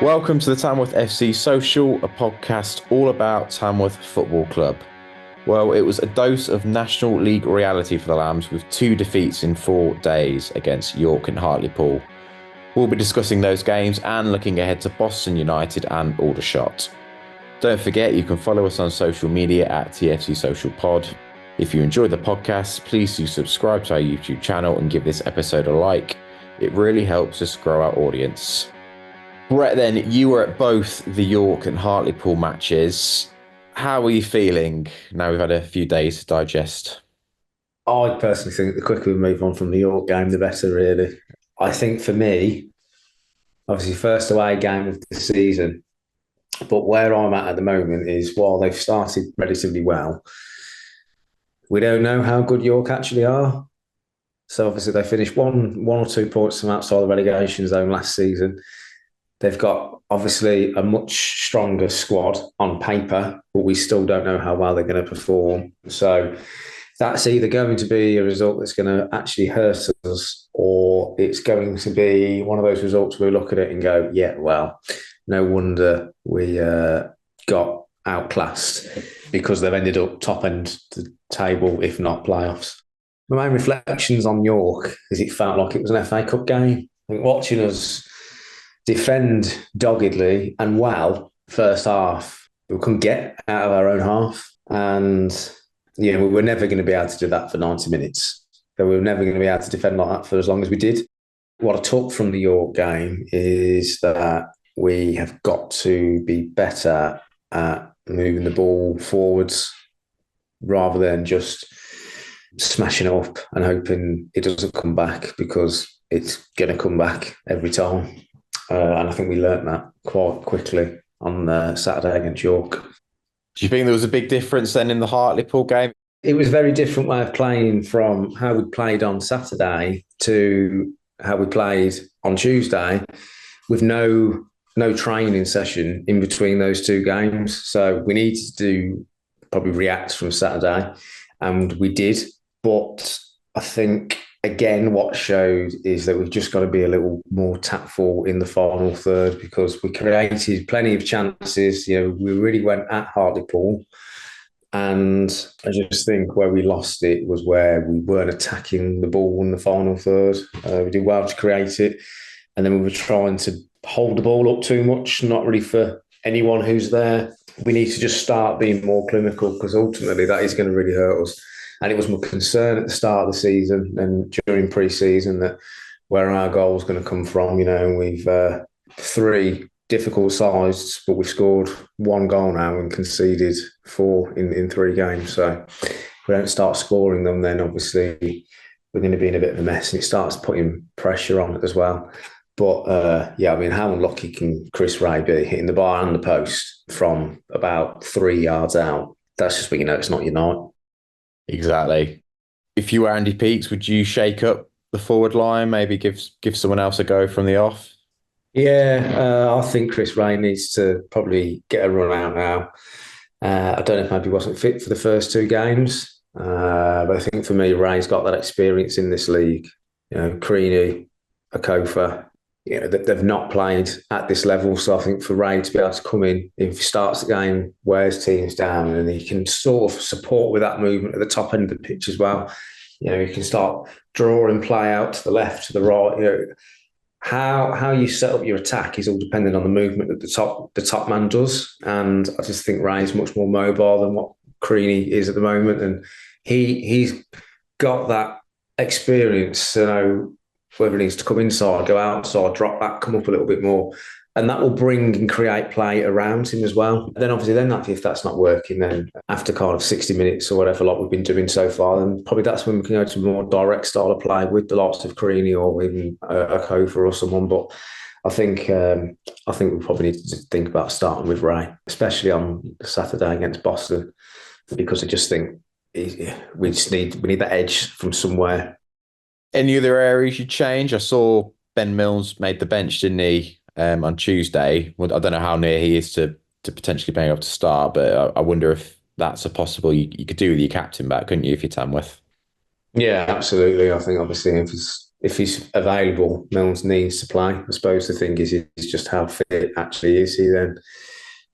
Welcome to the Tamworth FC Social, a podcast all about Tamworth Football Club. Well, it was a dose of National League reality for the Lambs with 2 defeats in 4 days against York and Hartlepool. We'll be discussing those games and looking ahead to Boston United and Aldershot. Don't forget you can follow us on social media at TFC Social Pod. If you enjoy the podcast, please do subscribe to our YouTube channel and give this episode a like. It really helps us grow our audience. Brett, then, you were at both the York and Hartlepool matches. How are you feeling now we've had a few days to digest? I personally think the quicker we move on from the York game, the better, really. I think for me, obviously, first away game of the season. But where I'm at the moment is while they've started relatively well, we don't know how good York actually are. So obviously, they finished one or 2 points from outside the relegation zone last season. They've got obviously a much stronger squad on paper, but we still don't know how well they're going to perform. So that's either going to be a result that's going to actually hurt us, or it's going to be one of those results where we look at it and go, yeah, well, no wonder we got outclassed because they've ended up top end the table, if not playoffs. My main reflections on York is it felt like it was an FA Cup game. I think watching us defend doggedly and well first half, we couldn't get out of our own half. And, we were never going to be able to do that for 90 minutes. So we were never going to be able to defend like that for as long as we did. What I took from the York game is that we have got to be better at moving the ball forwards rather than just smashing it up and hoping it doesn't come back, because it's going to come back every time. And I think we learnt that quite quickly on Saturday against York. Do you think there was a big difference then in the Hartlepool game? It was a very different way of playing from how we played on Saturday to how we played on Tuesday, with no training session in between those 2 games. So we needed to probably react from Saturday, and we did. But I think, again, what showed is that we've just got to be a little more tactful in the final third, because we created plenty of chances. We really went at Hartlepool. And I just think where we lost it was where we weren't attacking the ball in the final third. We did well to create it. And then we were trying to hold the ball up too much, not really for anyone who's there. We need to just start being more clinical, because ultimately that is going to really hurt us. And it was my concern at the start of the season and during pre-season that where our goal was going to come from. We've 3 difficult sides, but we've scored 1 goal now and conceded 4 in 3 games. So if we don't start scoring them, then obviously we're going to be in a bit of a mess, and it starts putting pressure on it as well. But how unlucky can Chris Ray be hitting the bar and the post from about 3 yards out? That's just when it's not your night. Exactly. If you were Andy Peakes, would you shake up the forward line, maybe give someone else a go from the off? Yeah, I think Chris Ray needs to probably get a run out now. I don't know if maybe he wasn't fit for the first 2 games, but I think for me, Ray's got that experience in this league. Creaney, Akofa, they've not played at this level. So I think for Ray to be able to come in, if he starts the game, wears teams down, and he can sort of support with that movement at the top end of the pitch as well. You can start drawing play out to the left, to the right. How you set up your attack is all dependent on the movement that the top man does. And I just think Ray's much more mobile than what Creaney is at the moment. And he's got that experience to know whether he needs to come inside, go outside, drop back, come up a little bit more. And that will bring and create play around him as well. Then obviously, if that's not working, then after kind of 60 minutes or whatever, like we've been doing so far, then probably that's when we can go to a more direct style of play with the likes of Carini or even a Kofa or someone. But I think we probably need to think about starting with Ray, especially on Saturday against Boston, because I just think we need that edge from somewhere. Any other areas you change? I saw Ben Mills made the bench, didn't he? On Tuesday. Well, I don't know how near he is to potentially being able to start, but I wonder if that's a possible you could do with your captain back, couldn't you, if you're Tamworth? Yeah, absolutely. I think obviously if he's if he's available, Milnes needs to play. I suppose the thing is just how fit actually is he then.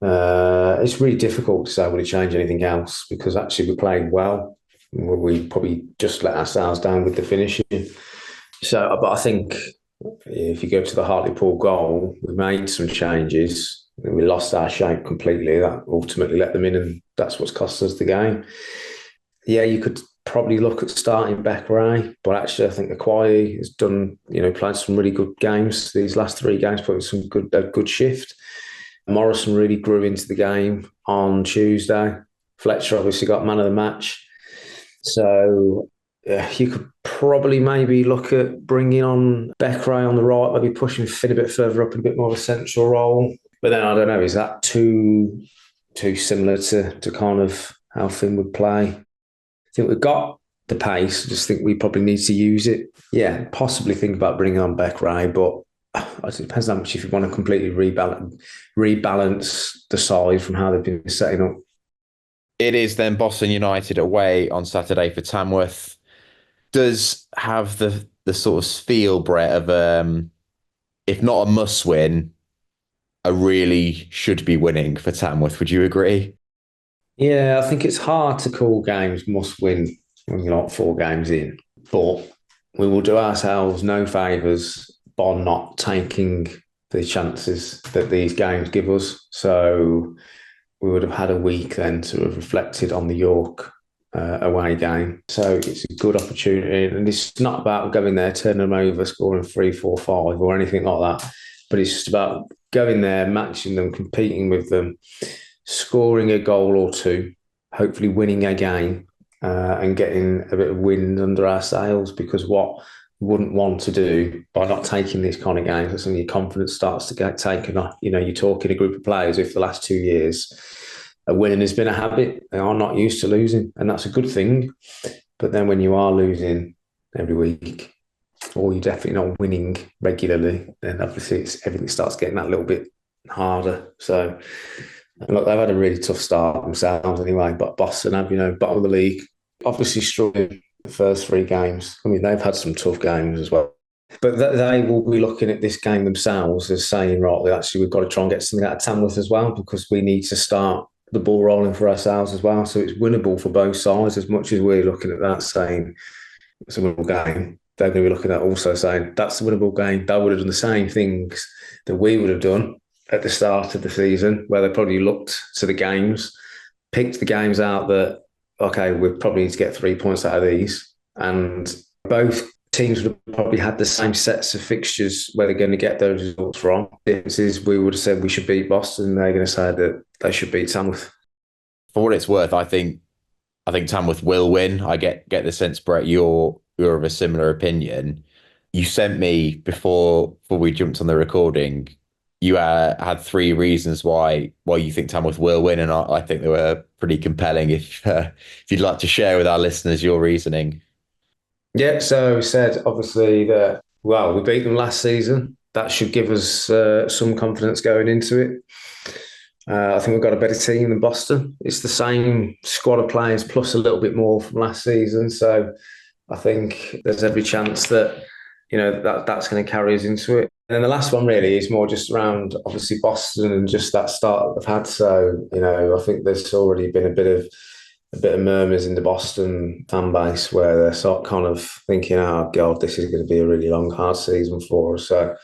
It's really difficult to say would he change anything else because actually we played well. We probably just let ourselves down with the finishing. So, but I think if you go to the Hartlepool goal, we made some changes. We lost our shape completely. That ultimately let them in, and that's what's cost us the game. Yeah, you could probably look at starting Beck-Ray, but actually I think Acquire has done, played some really good games. These last 3 games, put some a good shift. Morrison really grew into the game on Tuesday. Fletcher obviously got man of the match. So you could probably maybe look at bringing on Beck-Ray on the right, maybe pushing Finn a bit further up in a bit more of a central role. But then I don't know, is that too similar to kind of how Finn would play? I think we've got the pace. I just think we probably need to use it. Yeah, possibly think about bringing on Beck-Ray, but it depends how much if you want to completely rebalance the side from how they've been setting up. It is then Boston United away on Saturday for Tamworth. Does have the sort of feel, Brett, of if not a must win, a really should be winning for Tamworth. Would you agree? Yeah, I think it's hard to call games must win when you're not 4 games in, but we will do ourselves no favours by not taking the chances that these games give us. So we would have had a week then to have reflected on the York away game. So it's a good opportunity. And it's not about going there, turning them over, scoring 3, 4, 5 or anything like that. But it's just about going there, matching them, competing with them, scoring a goal or 2, hopefully winning a game and getting a bit of wind under our sails, because what we wouldn't want to do by not taking these kind of games, that's when your confidence starts to get taken off. You're talking a group of players who for the last 2 years, winning has been a habit. They are not used to losing, and that's a good thing. But then when you are losing every week, or you're definitely not winning regularly, then obviously everything starts getting that little bit harder. So look, they've had a really tough start themselves anyway, but Boston have, bottom of the league, obviously struggling the first 3 games. I mean, they've had some tough games as well. But they will be looking at this game themselves as saying, right, actually, we've got to try and get something out of Tamworth as well, because we need to start the ball rolling for ourselves as well. So it's winnable for both sides. As much as we're looking at that saying it's a winnable game, they're going to be looking at also saying that's a winnable game. They would have done the same things that we would have done at the start of the season, where they probably looked to the games, picked the games out that, okay, we probably need to get 3 points out of these. And both teams would have probably had the same sets of fixtures where they're going to get those results from. The difference is we would have said we should beat Boston. They're going to say that they should beat Tamworth. For what it's worth, I think Tamworth will win. I get the sense, Brett, you're of a similar opinion. You sent me before we jumped on the recording. You had 3 reasons why you think Tamworth will win, and I think they were pretty compelling. If you'd like to share with our listeners your reasoning. Yeah, so we said obviously that, we beat them last season. That should give us some confidence going into it. I think we've got a better team than Boston. It's the same squad of players plus a little bit more from last season. So I think there's every chance that, that's going to carry us into it. And then the last one really is more just around obviously Boston and just that start that they've had. So, I think there's already been a bit of murmurs in the Boston fan base where they're sort of kind of thinking, oh God, this is going to be a really long, hard season for us. So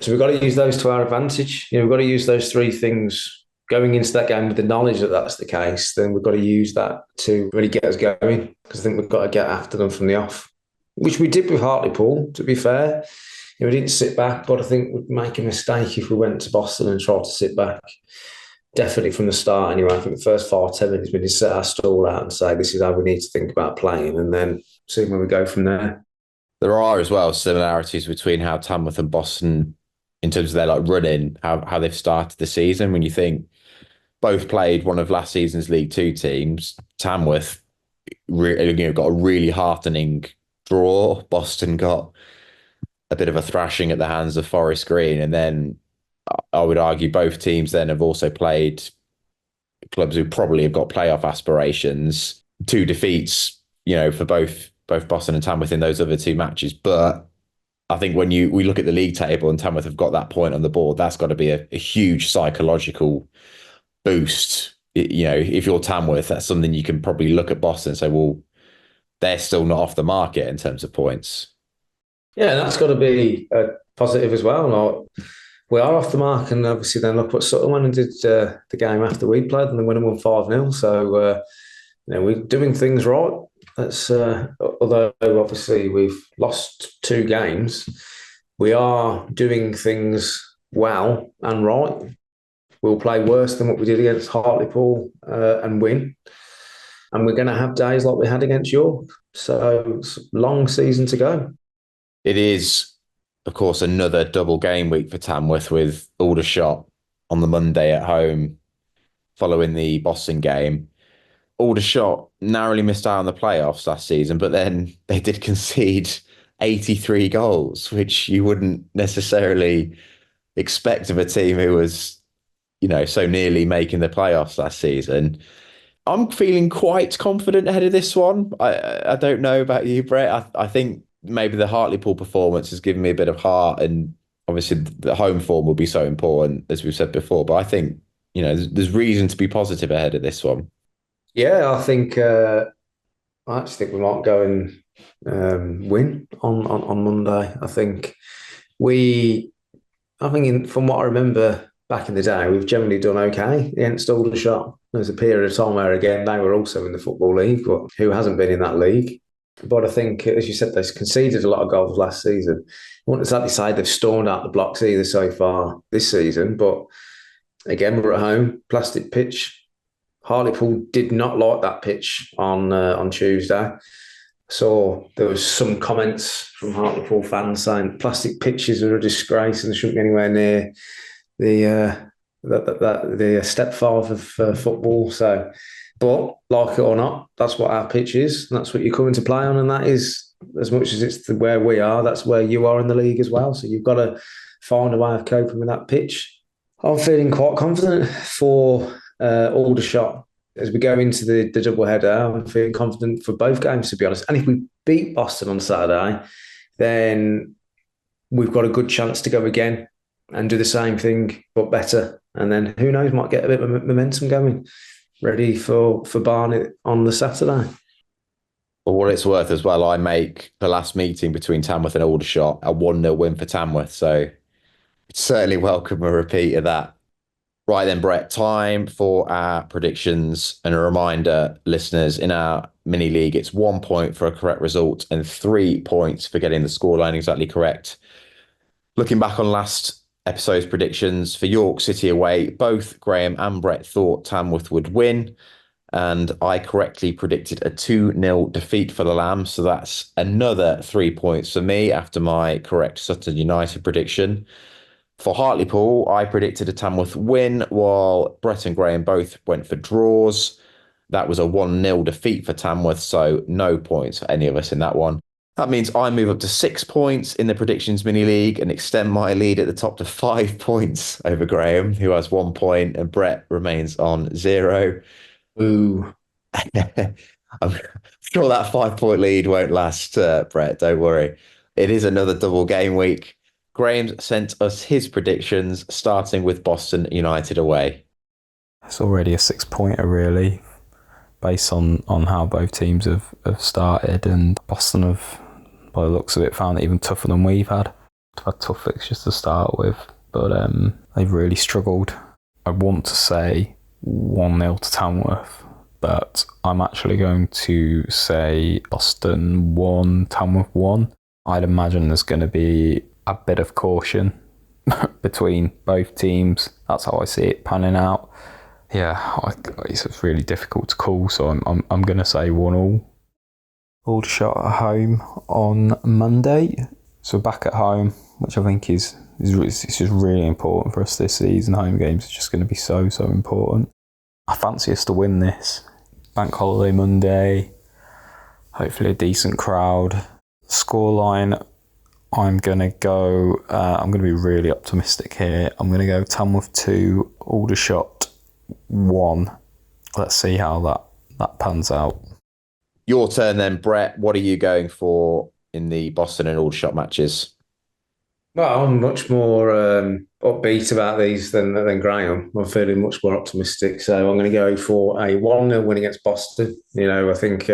we've got to use those to our advantage. We've got to use those 3 things going into that game with the knowledge that that's the case. Then we've got to use that to really get us going, because I think we've got to get after them from the off, which we did with Hartlepool, to be fair. We didn't sit back, but I think we'd make a mistake if we went to Boston and tried to sit back. Definitely from the start anyway. I think the first 5-10 minutes we need to set our stall out and say this is how we need to think about playing, and then see where we go from there. There are as well similarities between how Tamworth and Boston, in terms of their running, how they've started the season. When you think both played one of last season's League Two teams, Tamworth got a really heartening draw. Boston got a bit of a thrashing at the hands of Forest Green, and then I would argue both teams then have also played clubs who probably have got playoff aspirations. 2 defeats, for both Boston and Tamworth in those other 2 matches. But I think when we look at the league table and Tamworth have got that point on the board, that's got to be a huge psychological boost. If you're Tamworth, that's something you can probably look at Boston and say, well, they're still not off the market in terms of points. Yeah, that's got to be a positive as well. Like, we are off the mark, and obviously then look what Sutton went and did the game after we played, and then won 5-0. So we're doing things right. That's although obviously we've lost 2 games, we are doing things well and right. We'll play worse than what we did against Hartlepool and win. And we're going to have days like we had against York. So it's a long season to go. It is, of course, another double game week for Tamworth with Aldershot on the Monday at home following the Boston game. Aldershot narrowly missed out on the playoffs last season, but then they did concede 83 goals, which you wouldn't necessarily expect of a team who was, so nearly making the playoffs last season. I'm feeling quite confident ahead of this one. I don't know about you, Brett. I think maybe the Hartlepool performance has given me a bit of heart, and obviously the home form will be so important, as we've said before. But I think, there's reason to be positive ahead of this one. Yeah, I actually think we might go and win on Monday. From what I remember back in the day, we've generally done okay against Aldershot. There's a period of time where, again, they were also in the Football League, but who hasn't been in that league? But I think, as you said, they've conceded a lot of goals last season. I wouldn't exactly say they've stormed out the blocks either so far this season, but again, we're at home, plastic pitch. Hartlepool did not like that pitch on Tuesday. So there was some comments from Hartlepool fans saying plastic pitches are a disgrace and they shouldn't be anywhere near the step 5 of football. So, but like it or not, that's what our pitch is. And that's what you're coming to play on, and that is, as much as it's where we are, that's where you are in the league as well. So you've got to find a way of coping with that pitch. I'm feeling quite confident for Aldershot as we go into the double header. I'm feeling confident for both games, to be honest. And if we beat Boston on Saturday, then we've got a good chance to go again and do the same thing but better. And then who knows, might get a bit of momentum going, ready for Barnet on the Saturday. For what it's worth as well, I make the last meeting between Tamworth and Aldershot a 1-0 win for Tamworth. So it's certainly welcome a repeat of that. Right then, Brett, time for our predictions. And a reminder, listeners, in our mini league, it's 1 point for a correct result and 3 points for getting the scoreline exactly correct. Looking back on last episode's predictions for York City away, both Graham and Brett thought Tamworth would win. And I correctly predicted a 2-0 defeat for the Lambs. So that's another 3 points for me after my correct Sutton United prediction. For Hartlepool, I predicted a Tamworth win, while Brett and Graham both went for draws. That was a 1-0 defeat for Tamworth, so no points for any of us in that one. That means I move up to 6 points in the predictions mini league and extend my lead at the top to 5 points over Graham, who has 1 point, and Brett remains on 0. Ooh. I'm sure that 5-point lead won't last, Brett, don't worry. It is another double game week. Graham sent us his predictions, starting with Boston United away. It's already a 6-pointer, really, based on how both teams have started. And Boston have, by the looks of it, found it even tougher than we've had. We've had tough fixtures to start with, but they've really struggled. I want to say 1-0 to Tamworth, but I'm actually going to say Boston 1, Tamworth 1. I'd imagine there's going to be a bit of caution between both teams. That's how I see it panning out. Yeah, it's really difficult to call, so I'm going to say 1-1. Aldershot at home on Monday, so back at home, which I think is just really important for us this season. Home games are just going to be so important. I fancy us to win this. Bank holiday Monday, hopefully a decent crowd. Scoreline, I'm going to be really optimistic here. I'm going to go Tamworth 2, Aldershot 1. Let's see how that pans out. Your turn then, Brett. What are you going for in the Boston and Aldershot matches? Well, I'm much more upbeat about these than Graham. I'm feeling much more optimistic. So I'm going to go for a 1-0 win against Boston. I think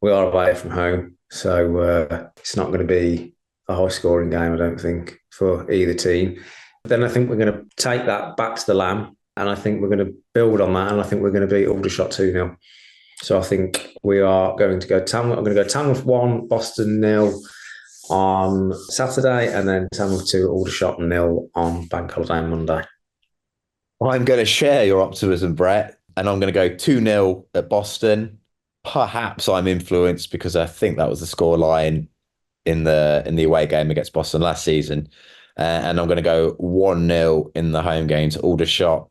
we are away from home. So it's not going to be a high scoring game, I don't think, for either team. Then I think we're going to take that back to the Lamb. And I think we're going to build on that. And I think we're going to beat Aldershot 2-0. So I think we are going to go Tamworth. I'm going to go Tamworth 1, Boston 0 on Saturday, and then Tamworth 2, Aldershot 0 on Bank Holiday Monday. I'm going to share your optimism, Brett, and I'm going to go 2-0 at Boston. Perhaps I'm influenced because I think that was the scoreline in the away game against Boston last season. And I'm going to go 1-0 in the home game to Aldershot.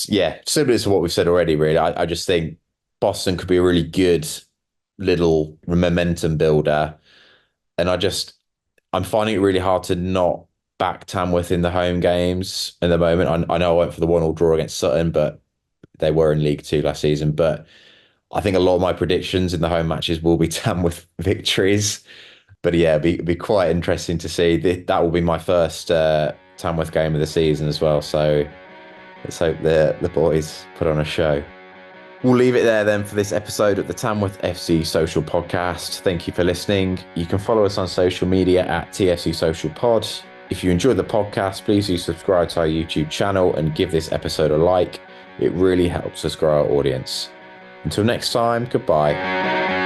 Yeah, similar to what we've said already, really. I just think Boston could be a really good little momentum builder. And I'm finding it really hard to not back Tamworth in the home games at the moment. I know I went for the 1-1 draw against Sutton, but they were in League Two last season. But I think a lot of my predictions in the home matches will be Tamworth victories. But yeah, it'd be quite interesting to see. That will be my first Tamworth game of the season as well. So let's hope the boys put on a show. We'll leave it there then for this episode of the Tamworth FC Social podcast. Thank you for listening. You can follow us on social media at TFC Social Pod. If you enjoyed the podcast, please do subscribe to our YouTube channel and give this episode a like. It really helps us grow our audience. Until next time, goodbye.